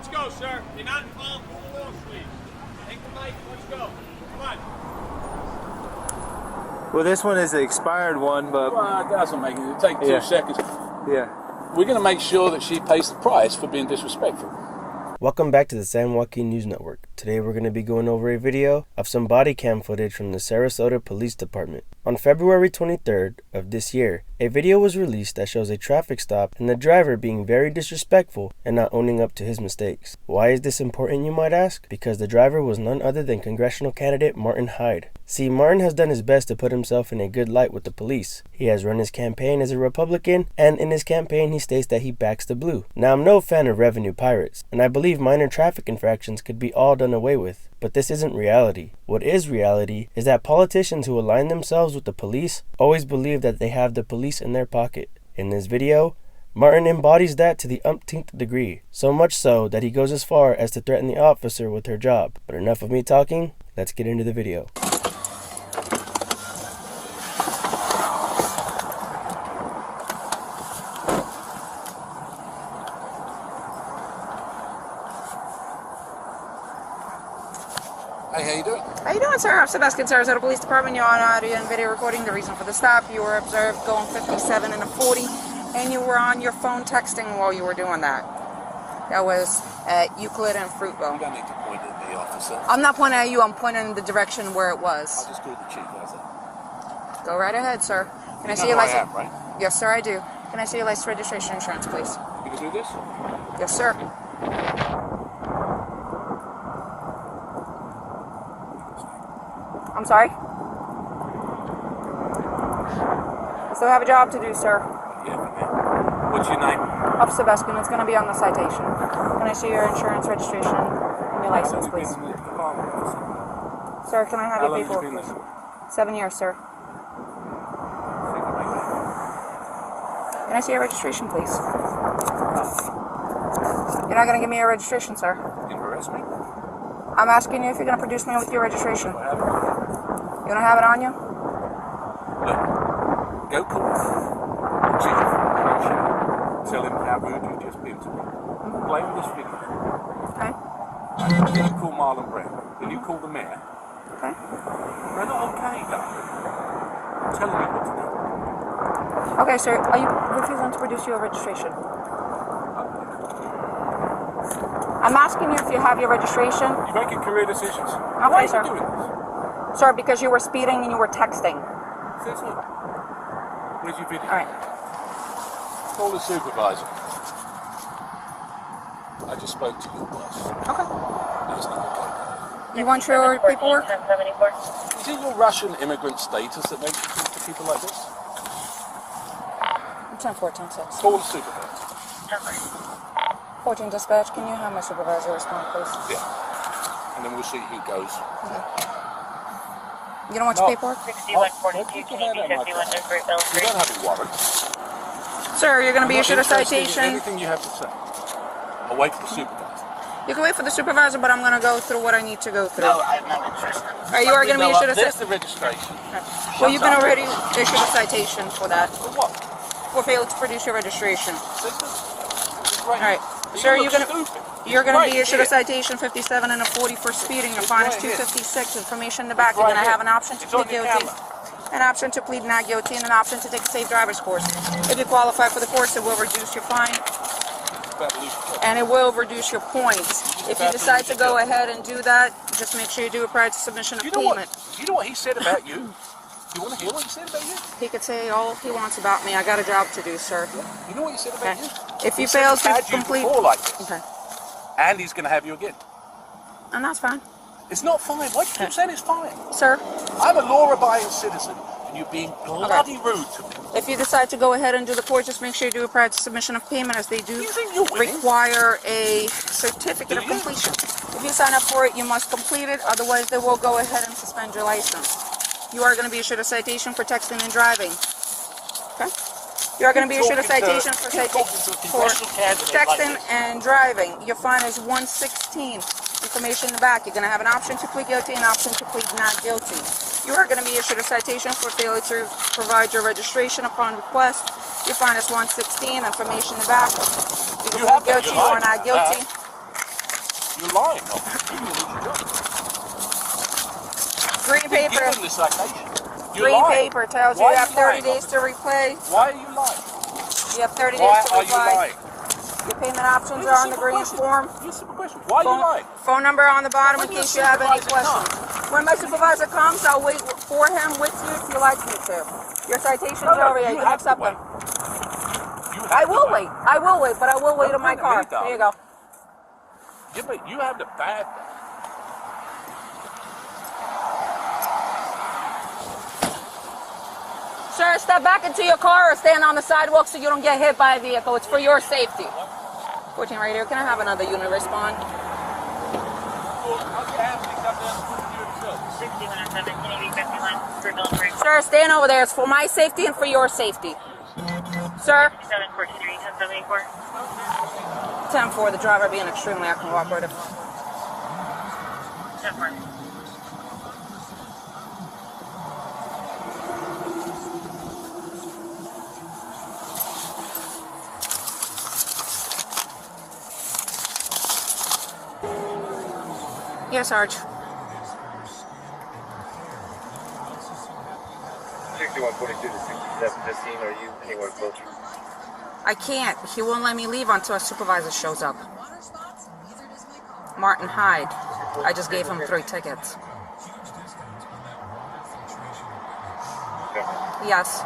let's go, sir. You're not involved in the Wall Street. Take the mic, let's go. Come on. Well, this one is an expired one, but... Well, it doesn't make it. It'll take 2 seconds. Yeah. We're going to make sure that she pays the price for being disrespectful. Welcome back to the San Joaquin News Network. Today we're going to be going over a video of some body cam footage from the Sarasota Police Department. On February 23rd of this year, a video was released that shows a traffic stop and the driver being very disrespectful and not owning up to his mistakes. Why is this important, you might ask? Because the driver was none other than Congressional candidate Martin Hyde. See, Martin has done his best to put himself in a good light with the police. He has run his campaign as a Republican, and in his campaign he states that he backs the blue. Now, I'm no fan of revenue pirates, and I believe minor traffic infractions could be all done away with. But this isn't reality. What is reality is that politicians who align themselves with the police always believe that they have the police in their pocket. In this video, Martin embodies that to the umpteenth degree, so much so that he goes as far as to threaten the officer with her job. But enough of me talking, let's get into the video. Hey, how you doing? How you doing, sir? I'm Sebastian, Sarasota Police Department. You're on audio and video recording. The reason for the stop, you were observed going 57 and a 40, and you were on your phone texting while you were doing that. That was at Euclid and Fruitville. You don't need to point at the officer. I'm not pointing at you. I'm pointing in the direction where it was. I'll just call the chief, how's that? Go right ahead, sir. Can I see You your know who I license? am, right? Yes, sir, I do. Can I see your license, registration, insurance, please? You can do this? Yes, sir. I'm sorry? I still have a job to do, sir. Yeah, man. What's your name? Officer Sebastian, it's going to be on the citation. Can I see your insurance, registration, and your license, please? Sir, can I have your paperwork, please? 7 years, sir. Can I see your registration, please? You're not going to give me your registration, sir. You arrest me? I'm asking you if you're going to produce me with your registration. You don't have it on you? Look, go call the chief. Tell him how rude you just been to me. Play with this video. Okay. Then you call Marlon Brown. Then you call the mayor. Okay. They're not okay, though. I'm telling you what to do. Okay, sir. Are you refusing to produce your registration? I'm asking you if you have your registration. You're making career decisions. Okay, Why sir. are you doing this? Sir, because you were speeding and you were texting. Says who? Where's your video? All right. Call the supervisor. I just spoke to your boss. Okay. That's not okay. You want your paperwork? Is it your Russian immigrant status that makes you talk to people like this? 10-14-6. Call the supervisor. 14 dispatch, can you have my supervisor respond, please? Yeah. And then we'll see who goes. You don't want your paperwork? 6142, Canadian 51 in Great Bell You Street. don't have a warrant. Sir, you're going to be I'm not issued a interested in citation. Anything you have to say. I'll wait for the supervisor. You can wait for the supervisor, but I'm going to go through what I need to go through. No, I'm not interested. All right, you are going to be issued a There's citation. the registration. Well, you've been already issued a citation for that. For what? For failing to produce your registration. All right. Sir, you're going to be issued a right citation 57 and a 40 for speeding. Your fine is $256. Information in the back. You're going to have an option to plead guilty, an option to plead not guilty, and an option to take a safe driver's course. If you qualify for the course, it will reduce your fine, and it will reduce your points. If you decide to go ahead and do that, just make sure you do it prior to submission of payment. You know what he said about you? You want to hear what he said about you? He could say all he wants about me. I got a job to do, sir. You know what he said about you? If you fail to Had you complete... before like this. Okay. And he's going to have you again. And that's fine. It's not fine. Why do you keep saying it's fine? Sir? I'm a law-abiding citizen, and you're being bloody rude to me. If you decide to go ahead and do the course, just make sure you do it prior to submission of payment, as they do require a certificate of completion. If you sign up for it, you must complete it. Otherwise, they will go ahead and suspend your license. You are going to be issued a citation for texting and driving. Okay? You are going to be issued a citation for texting and driving. Your fine is $116. Information in the back. You're going to have an option to plead guilty and an option to plead not guilty. You are going to be issued a citation for failure to provide your registration upon request. Your fine is $116. Information in the back. You can plead guilty or not guilty. You're lying. You lose your job. Green paper. Give them the citation. You're Green lying. paper tells you Why you are have you 30 lying, days to replay. Why are you lying? You have 30 Why days to are you reply. lying? Your payment options It's are a on the simple green question. form. It's a simple question. Why are you lying? Phone number on the bottom in When your case you have any supervisor questions. When my supervisor comes, I'll wait for him with you if you like me to. Your citations are over. You can have to accept wait. them. You I have to will wait. I will wait, but I will wait Don't in my bring me car. down. There you go. You have the bad. Sir, step back into your car or stand on the sidewalk so you don't get hit by a vehicle. It's for your safety. 14 radio, can I have another unit respond? 6117 for Military. Sir, stand over there. It's for my safety and for your safety. Sir? 743 1074. 10-4, the driver being extremely uncooperative. 10-4. Yes, Sarge. 6142 to 6715, are you anywhere closer? I can't. He won't let me leave until a supervisor shows up. Martin Hyde. I just gave him 3 tickets. Okay. Yes.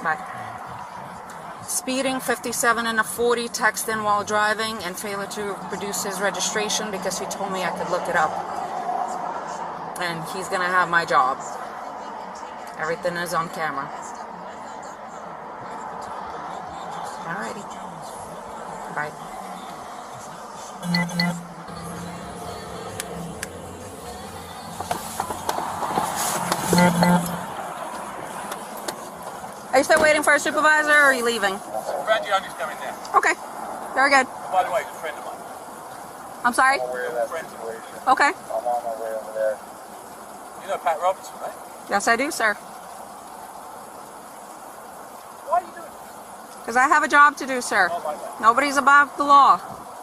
Bye. Speeding, 57 and a 40, texting while driving, and failure to produce his registration because he told me I could look it up. And he's gonna have my job. Everything is on camera. Alrighty. Bye. Are you still waiting for a supervisor or are you leaving? Reggie, I'm just coming now. Okay. Very good. Oh, by the way, he's a friend of mine. I'm sorry? I'm aware of that situation. Okay. I'm on my way over there. You know Pat Robertson, right? Yes, I do, sir. Why are you doing this? Because I have a job to do, sir. Oh, my God. Nobody's above the law.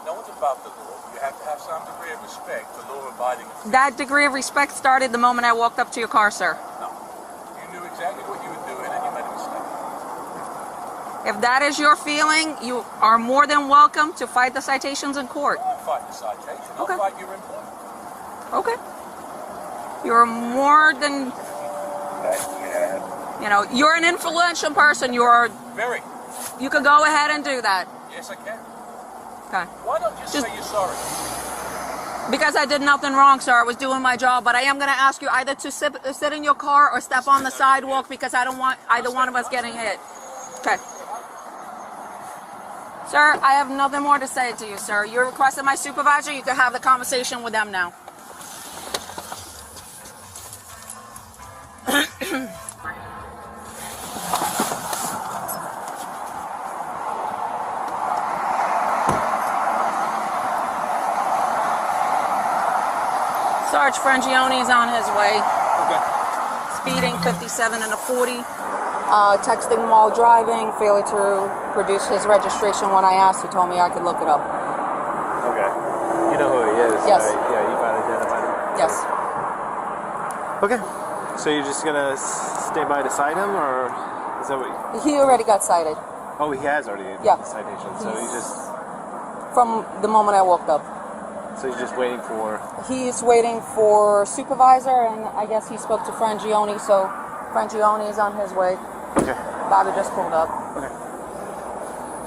No one's above the law. You have to have some degree of respect for law-abiding. That degree of respect started the moment I walked up to your car, sir. No. You knew exactly what you were doing and you made a mistake. If that is your feeling, you are more than welcome to fight the citations in court. I'll fight the citation. I'll Okay. fight your employment. Okay. You're more than, you're an influential person. Very. You could go ahead and do that. Yes, I can. Okay. Why don't you Just- say you're sorry? Because I did nothing wrong, sir. I was doing my job, but I am going to ask you either to sit in your car or step on the sidewalk because I don't want either one of us getting hit. Okay. Sir, I have nothing more to say to you, sir. You requested my supervisor. You can have the conversation with them now. Sarge Frangione is on his way. Okay. Speeding, 57 and a 40. Texting while driving, failure to produce his registration. When I asked, he told me I could look it up. Okay. You know who he is? Yes. Right? Yeah, you got identified him. Yes. Okay. So you're just gonna stay by to cite him, or is that what? He already got cited Oh, he has already Yeah. the citation. So you just from the moment I walked up. so you're just waiting for. He's waiting for supervisor, and I guess he spoke to Frangione, so Frangione is on his way. Okay. Bobby just pulled up. Okay.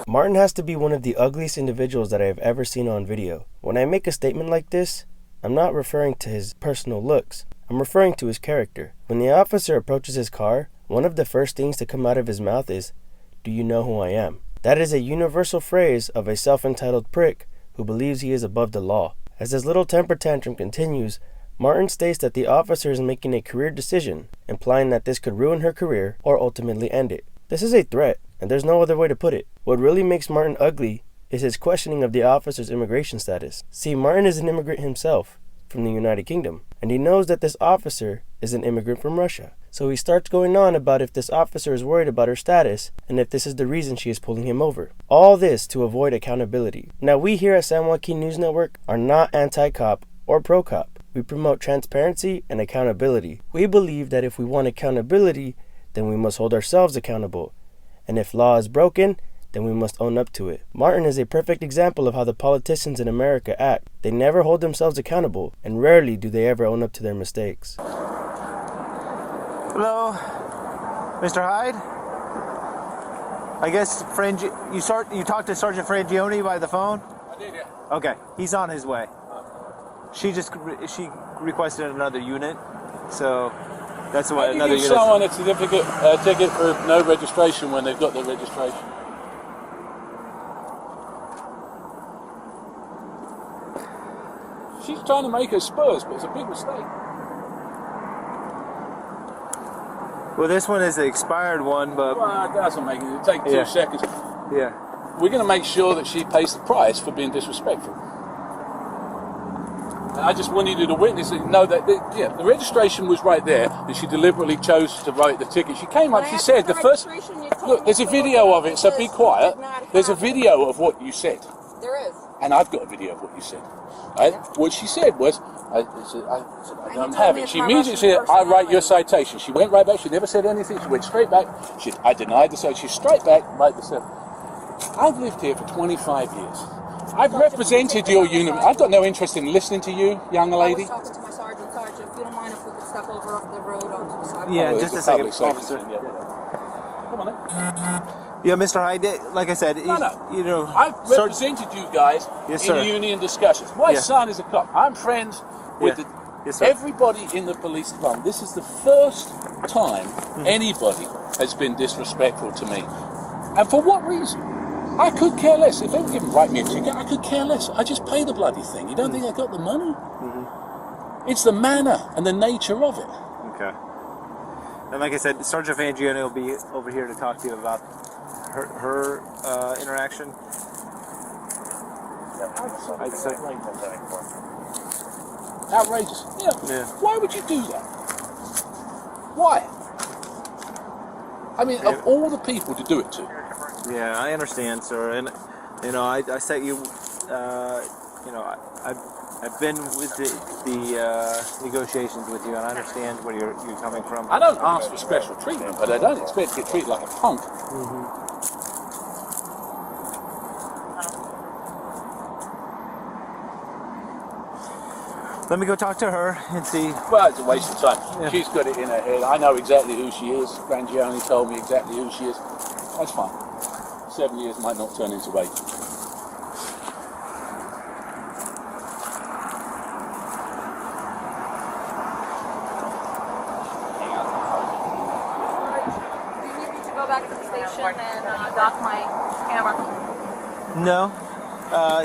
Martin has to be one of the ugliest individuals that I have ever seen on video. When I make a statement like this, I'm not referring to his personal looks. I'm referring to his character. When the officer approaches his car, one of the first things to come out of his mouth is, "Do you know who I am?" That is a universal phrase of a self-entitled prick who believes he is above the law. As his little temper tantrum continues, Martin states that the officer is making a career decision, implying that this could ruin her career or ultimately end it. This is a threat, and there's no other way to put it. What really makes Martin ugly is his questioning of the officer's immigration status. See, Martin is an immigrant himself from the United Kingdom, and he knows that this officer is an immigrant from Russia. So he starts going on about if this officer is worried about her status and if this is the reason she is pulling him over. All this to avoid accountability. Now, we here at San Joaquin News Network are not anti-cop or pro-cop. We promote transparency and accountability. We believe that if we want accountability, then we must hold ourselves accountable. And if law is broken, then we must own up to it. Martin is a perfect example of how the politicians in America act. They never hold themselves accountable, and rarely do they ever own up to their mistakes. Hello, Mr. Hyde. I guess you talked to Sergeant Frangione by the phone? I did, yeah. Okay, he's on his way. She requested another unit, so that's what another unit. Someone a certificate, ticket for no registration when they've got their registration. She's trying to make her Spurs, but it's a big mistake. Well, this one is the expired one, but Well, that doesn't make it. It'll take 2 seconds. yeah. We're going to make sure that she pays the price for being disrespectful. And I just wanted you to witness and know that the registration was right there, and she deliberately chose to write the ticket. She came up, she said the first. Look, there's a video of it, so be quiet. There's a video of what you said. There is. And I've got a video of what you said. Right? What she said was, I don't have it. She immediately said, I write your citation. She went right back. She never said anything. She went straight back. I denied the citation. She's straight back, right this up. I've lived here for 25 years. I've represented your unit. I've got no interest in listening to you, young lady. I was talking to my sergeant. Sergeant, if you don't mind if we could step over the road onto the sidewalk. Yeah, Oh, just a it's second, public officer. safety thing, yeah. Come on then. Yeah, Mr. Hyde, like I said, you know, I've represented you guys Yes, in sir. union discussions. My Yeah. son is a cop. I'm friends with Yeah. Yes, sir. everybody in the police department. This is the first time anybody has been disrespectful to me. And for what reason? I could care less. If they were going to write me a ticket, I could care less. I just pay the bloody thing. You don't think I got the money? It's the manner and the nature of it. Okay. And like I said, Sergeant Frangione will be over here to talk to you about her interaction. I'd say. Outrageous. Yeah. Why would you do that? Why? I mean, of all the people to do it to. Yeah, I understand, sir. And you know, I set you. You know, I've been with the negotiations with you, and I understand where you're coming from. I don't ask for special treatment, but I don't expect to get treated like a punk. Let me go talk to her and see. Well, it's a waste of time. Yeah. She's got it in her head. I know exactly who she is. Frangione told me exactly who she is. That's fine. 7 years might not turn into 8. Do you need me to go back to the station and dock my camera? No.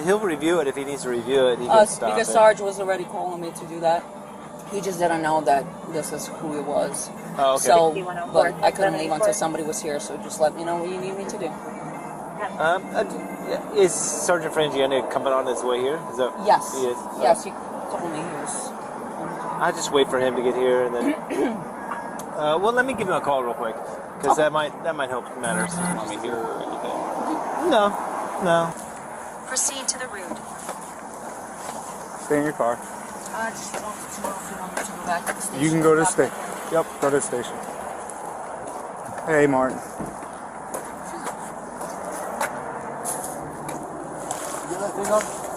He'll review it if he needs to review it. He can stop Because it. Sarge was already calling me to do that. He just didn't know that this is who it was. Oh, okay. So, but I couldn't leave until somebody was here, so just let me know what you need me to do. Is Sergeant Frangione coming on his way here? Is that Yes. He is. Yes, he told me he was. I just wait for him to get here, and then. Well, let me give him a call real quick, because that might help matters. Want me here or anything? No. Proceed to the route. Stay in your car. I just wanted to know if you want me to go back to the station. You can go to the station. Yep, go to the station. Hey, Martin.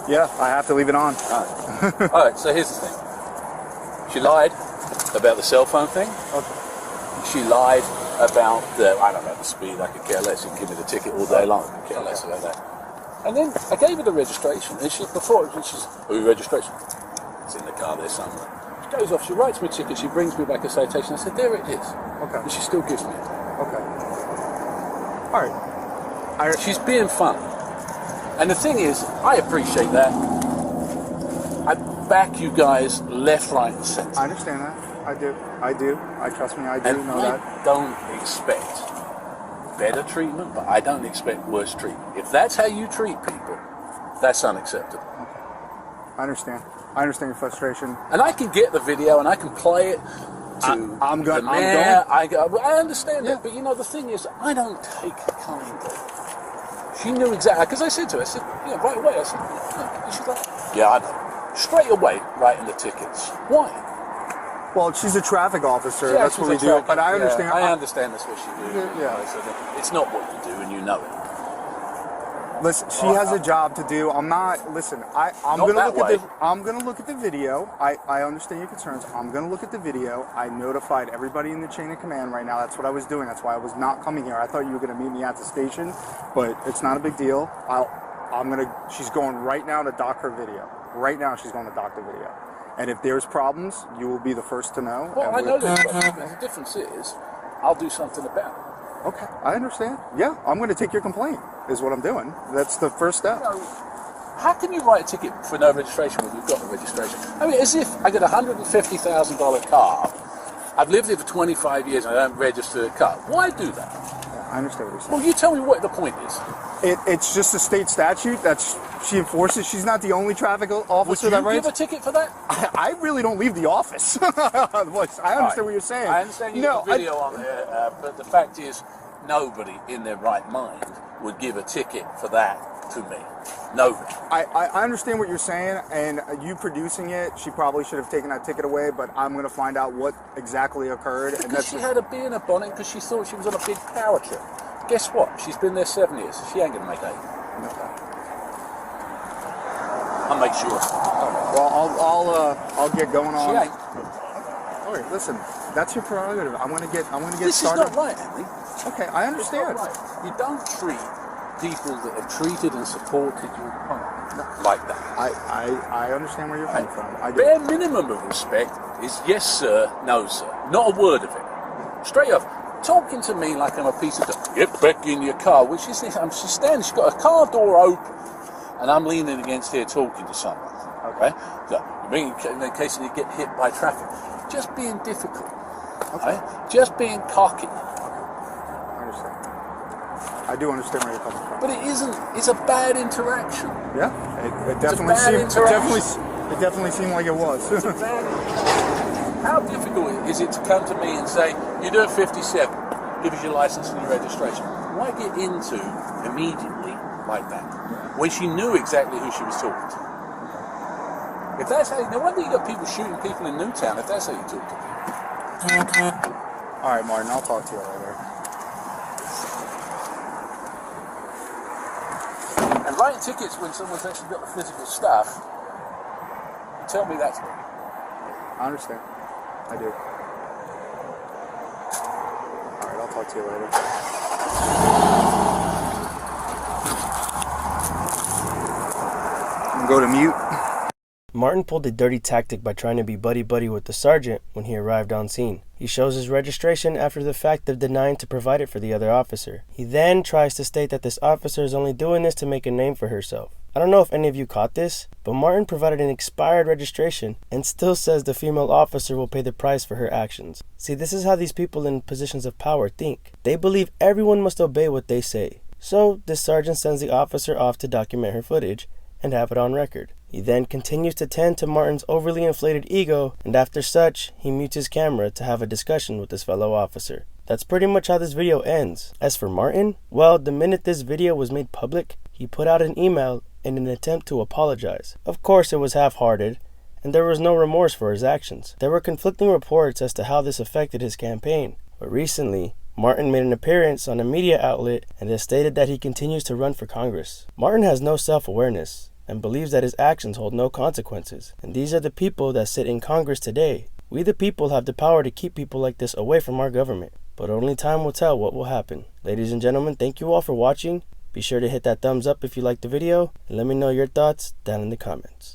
Yeah, I have to leave it on. Alright, so here's the thing. She lied about the cell phone thing. Okay. She lied about the, I don't know, the speed. I could care less. You can give me the ticket all day long. I could care less about that. And then I gave her the registration. And she's, who registration? It's in the car there somewhere. She goes off, she writes me a ticket, she brings me back a citation. I said, there it is. Okay. And she still gives me it. Okay. All right. She's being fun. And the thing is, I appreciate that. I back you guys left, right, and centre. I understand that. I do. Trust me, I do And know I that. don't expect better treatment, but I don't expect worse treatment. If that's how you treat people, that's unacceptable. I understand. I understand your frustration. And I can get the video and I can play it to I'm the going. mayor. I understand that, but you know the thing is, I don't take kindly. She knew exactly, because I said to her, I said, right away, I said, and she's like, yeah, I know. Straight away, writing the tickets. Why? Well, she's a traffic officer. Yeah, that's what we do. But I understand. I understand that's what she do. Yeah. It's not what you do, and you know it. Listen, she has a job to do. I'm not. Listen, I'm Not gonna that look way. at the. I'm gonna look at the video. I understand your concerns. I'm gonna look at the video. I notified everybody in the chain of command right now. That's what I was doing. That's why I was not coming here. I thought you were gonna meet me at the station, but it's not a big deal. She's going right now to dock her video. Right now, she's going to dock the video. And if there's problems, you will be the first to know. Well, I know there's problems, but the difference is, I'll do something about it. Okay, I understand. Yeah, I'm going to take your complaint, is what I'm doing. That's the first step. You know, how can you write a ticket for no registration when you've got the registration? I mean, as if I get a $150,000 car, I've lived here for 25 years and I don't register a car. Why do that? Yeah, I understand what you're saying. Well, you tell me what the point is. It's just a state statute that she enforces. She's not the only traffic officer Would that you writes. give a ticket for that? I really don't leave the office. I understand what you're saying. I understand you have a video on there, but the fact is, nobody in their right mind would give a ticket for that to me. Nobody. I understand what you're saying, and you producing it, she probably should have taken that ticket away, but I'm going to find out what exactly occurred. Because she had a bee in her bonnet because she thought she was on a big power trip. Guess what? She's been there 7 years. She ain't going to make 8. I'll make sure. Well, I'll get going on. She ain't. All right, listen, that's your prerogative. I'm going to get This started. is not right, Henry. Okay, I understand. It's not right. You don't treat people that have treated and supported you like that. I understand where you're coming from. Bare minimum of respect is yes sir, no sir. Not a word of it. Straight off. Talking to me like I'm a piece of dirt. Get back in your car. Which is this? She's standing. She's got a car door open, and I'm leaning against here talking to someone. Okay. So, in case you get hit by traffic, just being difficult. Okay. Just being cocky. I understand. I do understand where you're coming from. But it isn't. It's a bad interaction. Yeah. It definitely seemed. It definitely seemed like it was. It's a bad interaction. How difficult is it to come to me and say, you're doing 57, give us your license and your registration? Why get into immediately like that when she knew exactly who she was talking to? If that's how, no wonder you got people shooting people in Newtown if that's how you talk to people. All right, Martin, I'll talk to you later. And writing tickets when someone's actually got the physical stuff, tell me that's me. I understand. I do. All right, I'll talk to you later. I'm going to go to mute. Martin pulled a dirty tactic by trying to be buddy-buddy with the sergeant when he arrived on scene. He shows his registration after the fact of denying to provide it for the other officer. He then tries to state that this officer is only doing this to make a name for herself. I don't know if any of you caught this, but Martin provided an expired registration and still says the female officer will pay the price for her actions. See, this is how these people in positions of power think. They believe everyone must obey what they say. So, this sergeant sends the officer off to document her footage and have it on record. He then continues to tend to Martin's overly inflated ego, and after such, he mutes his camera to have a discussion with his fellow officer. That's pretty much how this video ends. As for Martin, well, the minute this video was made public, he put out an email in an attempt to apologize. Of course, it was half-hearted, and there was no remorse for his actions. There were conflicting reports as to how this affected his campaign, but recently, Martin made an appearance on a media outlet and has stated that he continues to run for Congress. Martin has no self-awareness and believes that his actions hold no consequences, and these are the people that sit in Congress today. We the people have the power to keep people like this away from our government, but only time will tell what will happen. Ladies and gentlemen, thank you all for watching. Be sure to hit that thumbs up if you liked the video, and let me know your thoughts down in the comments.